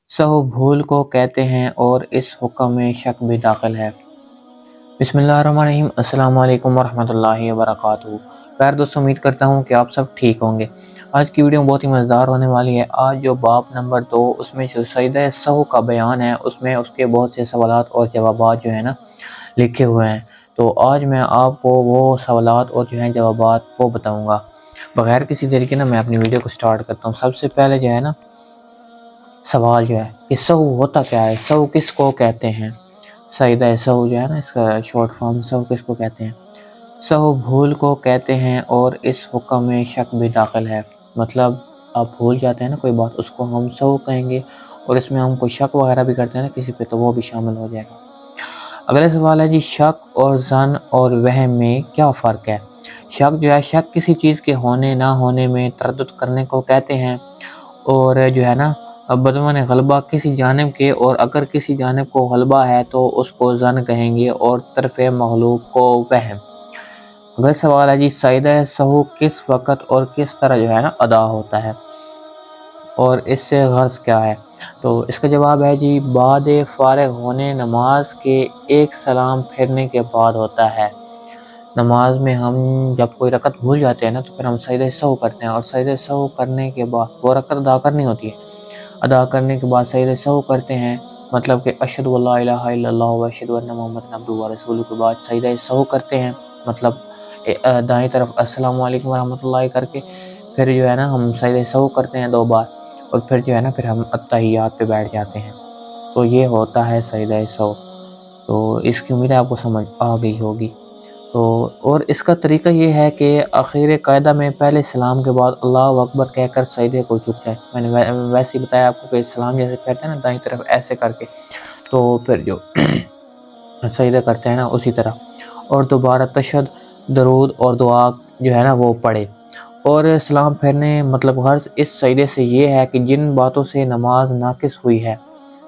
سہو بھول کو کہتے ہیں اور اس حکم میں شک بھی داخل ہے۔ بسم اللہ الرحمن الرحیم۔ السلام علیکم ورحمۃ اللہ وبرکاتہ۔ پیار دوستوں، امید کرتا ہوں کہ آپ سب ٹھیک ہوں گے۔ آج کی ویڈیو بہت ہی مزیدار ہونے والی ہے۔ آج جو باب نمبر 2 اس میں جو سجدہ سہو کا بیان ہے، اس میں اس کے بہت سے سوالات اور جوابات جو ہیں نا لکھے ہوئے ہیں۔ تو آج میں آپ کو وہ سوالات اور جو ہیں جوابات وہ بتاؤں گا۔ بغیر کسی دیر کے نا میں اپنی ویڈیو کو سٹارٹ کرتا ہوں۔ سب سے پہلے جو ہے نا سوال جو ہے کہ سہو ہوتا کیا ہے، سہو کس کو کہتے ہیں؟ سجدہ سہو جو ہے نا اس کا شارٹ فارم سہو کس کو کہتے ہیں؟ سہو بھول کو کہتے ہیں اور اس حکم میں شک بھی داخل ہے۔ مطلب آپ بھول جاتے ہیں نا کوئی بات، اس کو ہم سہو کہیں گے، اور اس میں ہم کوئی شک وغیرہ بھی کرتے ہیں نا کسی پہ، تو وہ بھی شامل ہو جائے گا۔ اگلا سوال ہے جی، شک اور ظن اور وہم میں کیا فرق ہے؟ شک جو ہے، شک کسی چیز کے ہونے نہ ہونے میں تردد کرنے کو کہتے ہیں، اور جو ہے نا بدون غلبہ کسی جانب کے، اور اگر کسی جانب کو غلبہ ہے تو اس کو ظن کہیں گے، اور طرف مغلوب کو وہم۔ اگلا سوال ہے جی، سجدہ سہو کس وقت اور کس طرح جو ہے نا ادا ہوتا ہے، اور اس سے غرض کیا ہے؟ تو اس کا جواب ہے جی، بعد فارغ ہونے نماز کے ایک سلام پھیرنے کے بعد ہوتا ہے۔ نماز میں ہم جب کوئی رکعت بھول جاتے ہیں نا تو پھر ہم سجدہ سہو کرتے ہیں، اور سجدہ سہو کرنے کے بعد وہ رکعت ادا کرنی ہوتی ہے۔ ادا کرنے کے بعد سجدہ سہو کرتے ہیں، مطلب کہ اشہد ان لا الہ الا اللہ و اشہد ان محمد عبدہ و رسولہ کے بعد سجدہ سہو کرتے ہیں، مطلب دائیں طرف السلام علیکم ورحمۃ اللہ کر کے پھر جو ہے نا ہم سجدہ سہو کرتے ہیں 2 بار، اور پھر جو ہے نا پھر ہم التحیات پہ بیٹھ جاتے ہیں۔ تو یہ ہوتا ہے سجدہ سہو۔ تو اس کی امید ہے آپ کو سمجھ آ گئی ہوگی۔ تو اور اس کا طریقہ یہ ہے کہ آخر قاعدہ میں پہلے سلام کے بعد اللہ اکبر کہہ کر سجدے کو جھک جائے۔ میں نے ویسے ہی بتایا آپ کو کہ سلام جیسے پھیرتے ہیں نا دائیں طرف ایسے کر کے، تو پھر جو سجدہ کرتے ہیں نا اسی طرح، اور دوبارہ تشہد، درود اور دعا جو ہے نا وہ پڑھے۔ اور سلام پھیرنے مطلب غرض اس سجدے سے یہ ہے کہ جن باتوں سے نماز ناقص ہوئی ہے،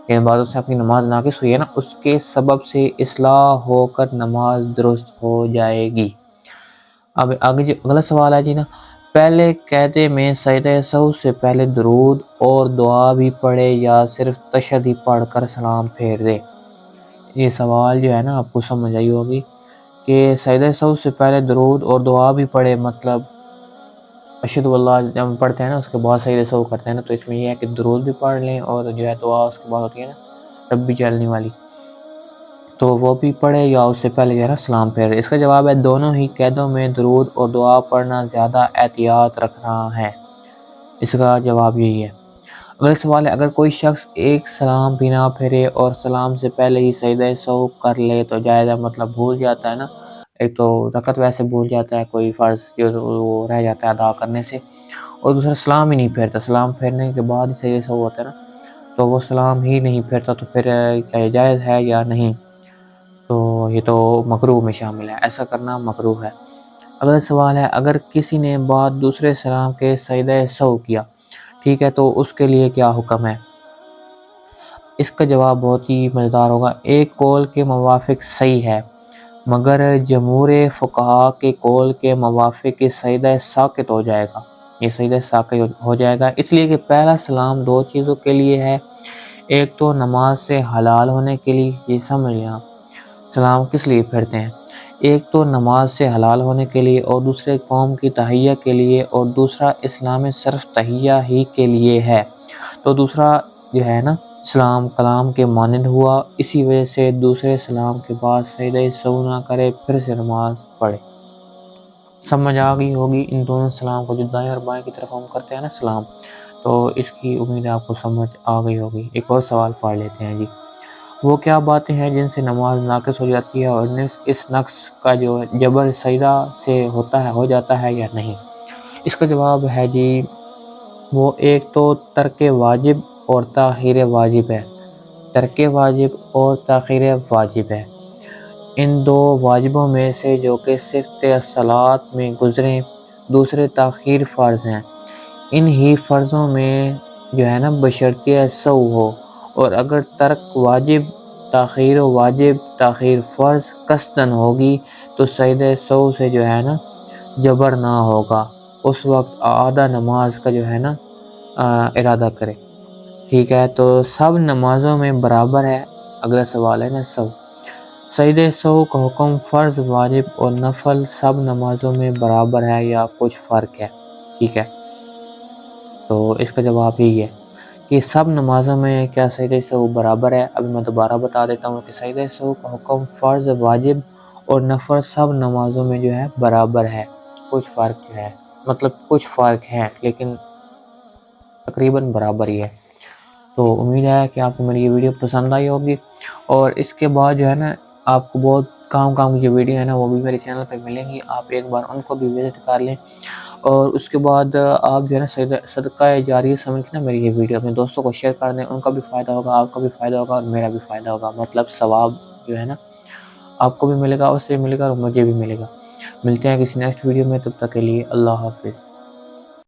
جن باتوں سے اپنی نماز ناقص ہوئی ہے نا، اس کے سبب سے اصلاح ہو کر نماز درست ہو جائے گی۔ اب اگلا سوال ہے جی نا، پہلے قاعدے میں سجدہ سہو سے پہلے درود اور دعا بھی پڑھے یا صرف تشہد ہی پڑھ کر سلام پھیر دے؟ یہ سوال جو ہے نا آپ کو سمجھ آئی ہوگی کہ سجدہ سہو سے پہلے درود اور دعا بھی پڑھے، مطلب اشہد اللہ جب پڑھتے ہیں نا اس کے بعد سجدہ سہو کرتے ہیں نا، تو اس میں یہ ہے کہ درود بھی پڑھ لیں، اور جو ہے دعا اس کے بعد ہوتی ہے نا ربی جعلنی والی، تو وہ بھی پڑھے یا اس سے پہلے جو ہے نا سلام پھیرے۔ اس کا جواب ہے دونوں ہی قیدوں میں درود اور دعا پڑھنا زیادہ احتیاط رکھنا ہے۔ اس کا جواب یہی ہے۔ اگلا سوال ہے، اگر کوئی شخص ایک سلام بھی نہ پھیرے اور سلام سے پہلے ہی سجدہ سہو کر لے تو جائز ہے؟ مطلب بھول جاتا ہے نا، ایک تو رکعت ویسے بھول جاتا ہے، کوئی فرض جو وہ رہ جاتا ہے ادا کرنے سے، اور دوسرا سلام ہی نہیں پھیرتا، سلام پھیرنے کے بعد ہی سجدہ سہو ہوتا ہے نا، تو وہ سلام ہی نہیں پھیرتا، تو پھر کیا یہ جائز ہے یا نہیں؟ تو یہ تو مکروہ میں شامل ہے، ایسا کرنا مکروہ ہے۔ اگلا سوال ہے، اگر کسی نے بعد دوسرے سلام کے سجدہ سہو کیا، ٹھیک ہے، تو اس کے لیے کیا حکم ہے؟ اس کا جواب بہت ہی مزیدار ہوگا۔ ایک قول کے موافق صحیح ہے، مگر جمہور فقہا کے قول کے موافق یہ سجدہ ساقط ہو جائے گا، یہ سجدہ ساقط ہو جائے گا، اس لیے کہ پہلا سلام 2 چیزوں کے لیے ہے۔ ایک تو نماز سے حلال ہونے کے لیے، یہ سمجھ لیں آپ سلام کس لیے پھیرتے ہیں، ایک تو نماز سے حلال ہونے کے لیے، اور دوسرے قوم کی تحیہ کے لیے، اور دوسرا اسلام صرف تحیہ ہی کے لیے ہے۔ تو دوسرا جو ہے نا سلام کلام کے مانند ہوا، اسی وجہ سے دوسرے سلام کے بعد سجدہ سہو نہ کرے، پھر سے نماز پڑھے۔ سمجھ آ گئی ہوگی ان دونوں سلام کو، جو دائیں اور بائیں کی طرف ہم کرتے ہیں نا سلام، تو اس کی امید ہے آپ کو سمجھ آ گئی ہوگی۔ ایک اور سوال پڑھ لیتے ہیں جی، وہ کیا باتیں ہیں جن سے نماز ناقص ہو جاتی ہے، اور اس نقص کا جو جبر سجدہ سے ہو جاتا ہے یا نہیں؟ اس کا جواب ہے جی، وہ ایک تو ترک واجب اور تاخیر واجب ہے، ترک واجب اور تاخیر واجب ہے۔ ان 2 واجبوں میں سے جو کہ صفت الصلاۃ میں گزریں، دوسرے تاخیر فرض ہیں۔ ان ہی فرضوں میں جو ہے نا بشرطیہ سہو ہو، اور اگر ترک واجب تاخیر واجب تاخیر فرض قصدن ہوگی تو سجدہ سہو سے جو ہے نا جبر نہ ہوگا، اس وقت آدھا نماز کا جو ہے نا ارادہ کرے۔ ٹھیک ہے، تو سب نمازوں میں برابر ہے، اگلا سوال ہے نا سب۔ سجدہ سہو کا حکم فرض، واجب اور نفل سب نمازوں میں برابر ہے یا کچھ فرق ہے؟ ٹھیک ہے، تو اس کا جواب یہی ہے کہ سب نمازوں میں کیا سجدہ سہو برابر ہے۔ ابھی میں دوبارہ بتا دیتا ہوں کہ سجدہ سہو کا حکم فرض، واجب اور نفل سب نمازوں میں جو ہے برابر ہے، کچھ فرق جو ہے، مطلب کچھ فرق ہے لیکن تقریباً برابر ہی ہے۔ تو امید ہے کہ آپ کو میری یہ ویڈیو پسند آئی ہوگی، اور اس کے بعد جو ہے نا آپ کو بہت کام کی جو ویڈیو ہے نا وہ بھی میرے چینل پہ ملیں گی، آپ ایک بار ان کو بھی وزٹ کر لیں، اور اس کے بعد آپ جو ہے نا صدقہ جاریہ سمجھ کے نا میری یہ ویڈیو اپنے دوستوں کو شیئر کر دیں، ان کا بھی فائدہ ہوگا، آپ کا بھی فائدہ ہوگا اور میرا بھی فائدہ ہوگا، مطلب ثواب جو ہے نا آپ کو بھی ملے گا، اس سے ملے گا اور مجھے بھی ملے گا۔ ملتے ہیں کسی نیکسٹ ویڈیو میں، تب تک کے لیے اللہ حافظ۔